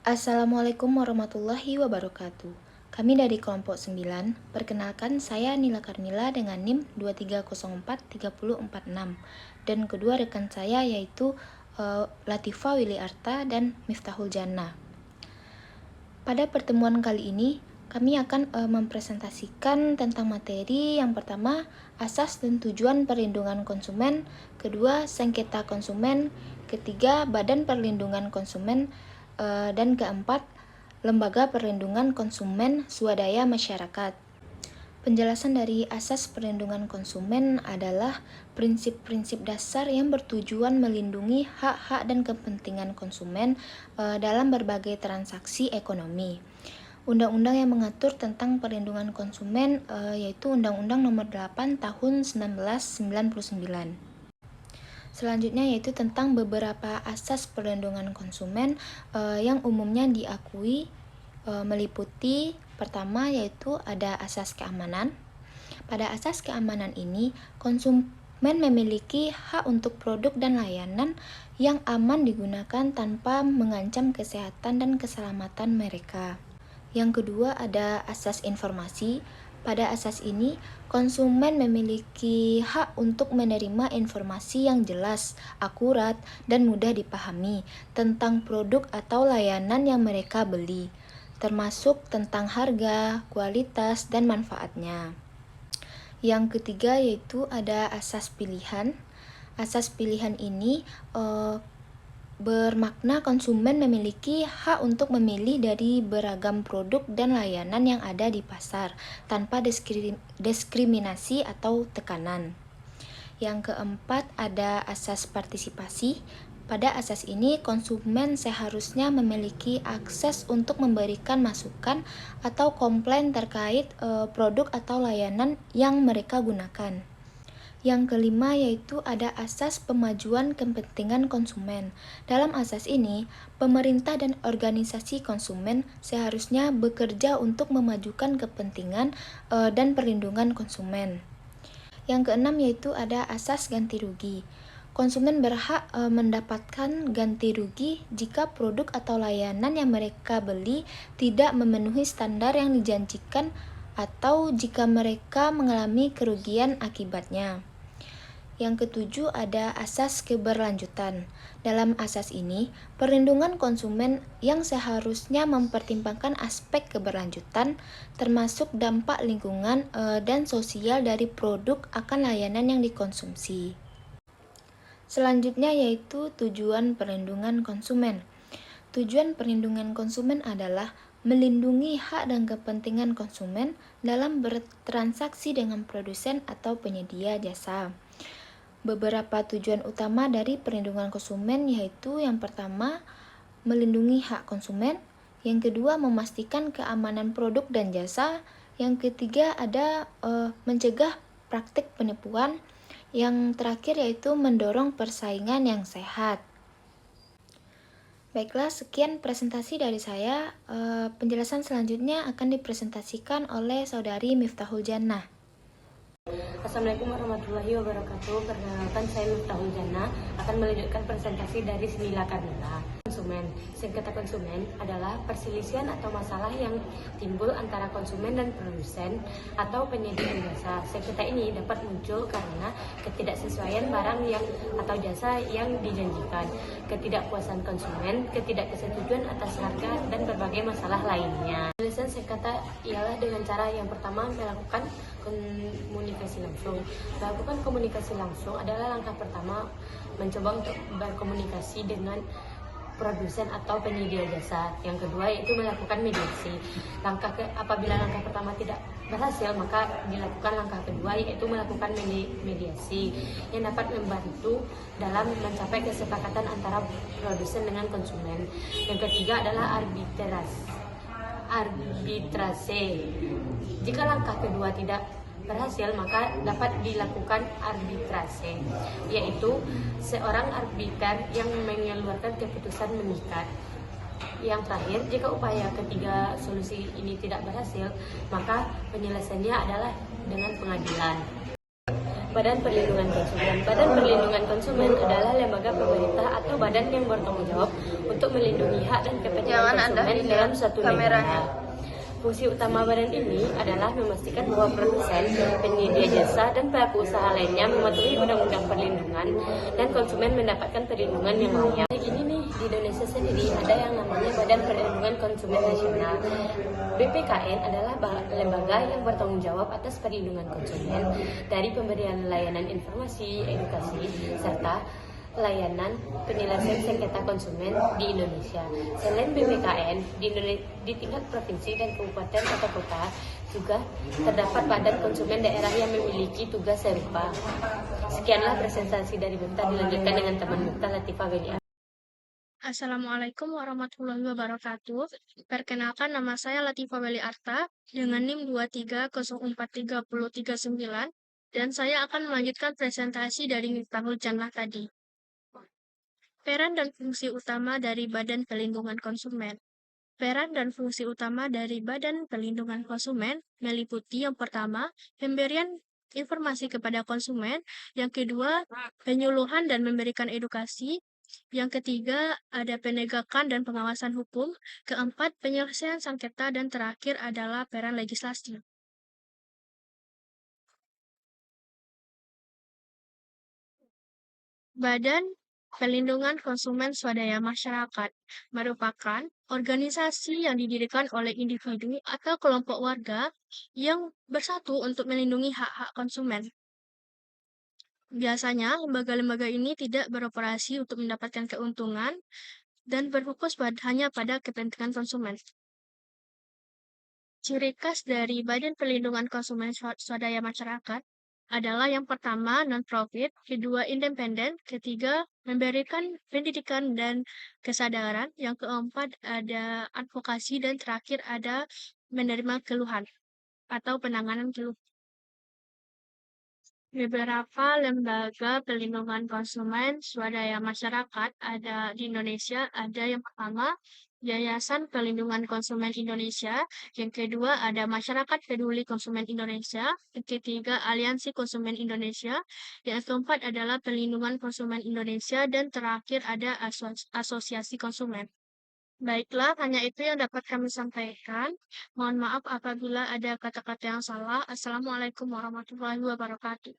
Assalamualaikum warahmatullahi wabarakatuh. Kami dari kelompok 9, perkenalkan saya Nila Karmila dengan NIM 23043046 dan kedua rekan saya yaitu Latifa Wiliarta dan Miftahul Jannah. Pada pertemuan kali ini, kami akan mempresentasikan tentang materi yang pertama, asas dan tujuan perlindungan konsumen, kedua, sengketa konsumen, ketiga, Badan Perlindungan Konsumen, dan keempat, Lembaga Perlindungan Konsumen Swadaya Masyarakat. Penjelasan dari asas perlindungan konsumen adalah prinsip-prinsip dasar yang bertujuan melindungi hak-hak dan kepentingan konsumen dalam berbagai transaksi ekonomi. Undang-undang yang mengatur tentang perlindungan konsumen yaitu Undang-Undang Nomor 8 Tahun 1999. Selanjutnya yaitu tentang beberapa asas perlindungan konsumen yang umumnya diakui meliputi pertama yaitu ada asas keamanan. Pada asas keamanan ini, konsumen memiliki hak untuk produk dan layanan yang aman digunakan tanpa mengancam kesehatan dan keselamatan mereka. Yang kedua ada asas informasi. Pada asas ini, konsumen memiliki hak untuk menerima informasi yang jelas, akurat, dan mudah dipahami tentang produk atau layanan yang mereka beli, termasuk tentang harga, kualitas, dan manfaatnya. Yang ketiga yaitu ada asas pilihan. Asas pilihan ini bermakna konsumen memiliki hak untuk memilih dari beragam produk dan layanan yang ada di pasar tanpa diskriminasi atau tekanan. Yang keempat ada asas partisipasi. Pada asas ini konsumen seharusnya memiliki akses untuk memberikan masukan atau komplain terkait produk atau layanan yang mereka gunakan. Yang kelima yaitu ada asas pemajuan kepentingan konsumen. Dalam asas ini, pemerintah dan organisasi konsumen seharusnya bekerja untuk memajukan kepentingan dan perlindungan konsumen. Yang keenam yaitu ada asas ganti rugi. Konsumen berhak mendapatkan ganti rugi jika produk atau layanan yang mereka beli tidak memenuhi standar yang dijanjikan atau jika mereka mengalami kerugian akibatnya. Yang ketujuh ada asas keberlanjutan. Dalam asas ini, perlindungan konsumen yang seharusnya mempertimbangkan aspek keberlanjutan, termasuk dampak lingkungan dan sosial dari produk akan layanan yang dikonsumsi. Selanjutnya yaitu tujuan perlindungan konsumen. Tujuan perlindungan konsumen adalah melindungi hak dan kepentingan konsumen dalam bertransaksi dengan produsen atau penyedia jasa. Beberapa tujuan utama dari perlindungan konsumen yaitu yang pertama, melindungi hak konsumen, yang kedua, memastikan keamanan produk dan jasa, yang ketiga ada mencegah praktik penipuan, yang terakhir yaitu mendorong persaingan yang sehat. Baiklah, sekian presentasi dari saya. Penjelasan selanjutnya akan dipresentasikan oleh Saudari Miftahul Jannah. Assalamualaikum warahmatullahi wabarakatuh. Perkenalkan, saya Miftahul Jannah akan melanjutkan presentasi dari Nila Karmila. Konsumen. Sengketa konsumen adalah perselisihan atau masalah yang timbul antara konsumen dan produsen atau penyedia jasa. Sengketa ini dapat muncul karena ketidaksesuaian barang atau jasa yang dijanjikan, ketidakpuasan konsumen, ketidaksetujuan atas harga, dan berbagai masalah lainnya. Penyelesaian sengketa ialah dengan cara yang pertama melakukan komunikasi langsung. Melakukan komunikasi langsung adalah langkah pertama mencoba untuk berkomunikasi dengan produsen atau penyedia jasa. Yang kedua yaitu melakukan mediasi. Apabila langkah pertama tidak berhasil, maka dilakukan langkah kedua yaitu melakukan mediasi yang dapat membantu dalam mencapai kesepakatan antara produsen dengan konsumen. Yang ketiga adalah arbitrase. Jika langkah kedua tidak berhasil, maka dapat dilakukan arbitrase, yaitu seorang arbiter yang mengeluarkan keputusan mengikat. Yang terakhir, jika upaya ketiga solusi ini tidak berhasil, maka penyelesaiannya adalah dengan pengadilan. Badan Perlindungan Konsumen. Badan Perlindungan Konsumen adalah lembaga pemerintah atau badan yang bertanggung jawab untuk melindungi hak dan kepentingan konsumen dalam suatu negara. Fungsi utama badan ini adalah memastikan bahwa produsen, penyedia jasa, dan pelaku usaha lainnya mematuhi undang-undang perlindungan dan konsumen mendapatkan perlindungan yang layak. Ini nih di Indonesia sendiri ada yang namanya Badan Perlindungan Konsumen Nasional. BPKN adalah lembaga yang bertanggung jawab atas perlindungan konsumen dari pemberian layanan informasi, edukasi, serta layanan penyelesaian sengketa konsumen di Indonesia. Selain BPKN, di tingkat provinsi dan kabupaten atau kota juga terdapat badan konsumen daerah yang memiliki tugas serupa. Sekianlah presentasi dari Mifta, dilanjutkan dengan teman Mifta, Latifah Weli. Assalamualaikum warahmatullahi wabarakatuh. Perkenalkan, nama saya Latifah Weli Arta dengan NIM 23043039 dan saya akan melanjutkan presentasi dari Miftahul Jannah tadi. Peran dan fungsi utama dari Badan Perlindungan Konsumen. Peran dan fungsi utama dari Badan Perlindungan Konsumen meliputi yang pertama, pemberian informasi kepada konsumen, yang kedua, penyuluhan dan memberikan edukasi, yang ketiga, ada penegakan dan pengawasan hukum, keempat, penyelesaian sengketa, dan terakhir adalah peran legislasi. Badan Perlindungan Konsumen Swadaya Masyarakat merupakan organisasi yang didirikan oleh individu atau kelompok warga yang bersatu untuk melindungi hak-hak konsumen. Biasanya, lembaga-lembaga ini tidak beroperasi untuk mendapatkan keuntungan dan berfokus hanya pada kepentingan konsumen. Ciri khas dari Badan Perlindungan Konsumen Swadaya Masyarakat adalah yang pertama non-profit, kedua independen, ketiga memberikan pendidikan dan kesadaran, yang keempat ada advokasi, dan terakhir ada menerima keluhan atau penanganan keluhan. Beberapa lembaga perlindungan konsumen swadaya masyarakat ada di Indonesia. Ada yang pertama, Yayasan Perlindungan Konsumen Indonesia. Yang kedua, ada Masyarakat Peduli Konsumen Indonesia. Yang ketiga, Aliansi Konsumen Indonesia. Yang keempat adalah Perlindungan Konsumen Indonesia. Dan terakhir ada Asosiasi Konsumen. Baiklah, hanya itu yang dapat kami sampaikan. Mohon maaf apabila ada kata-kata yang salah. Assalamualaikum warahmatullahi wabarakatuh.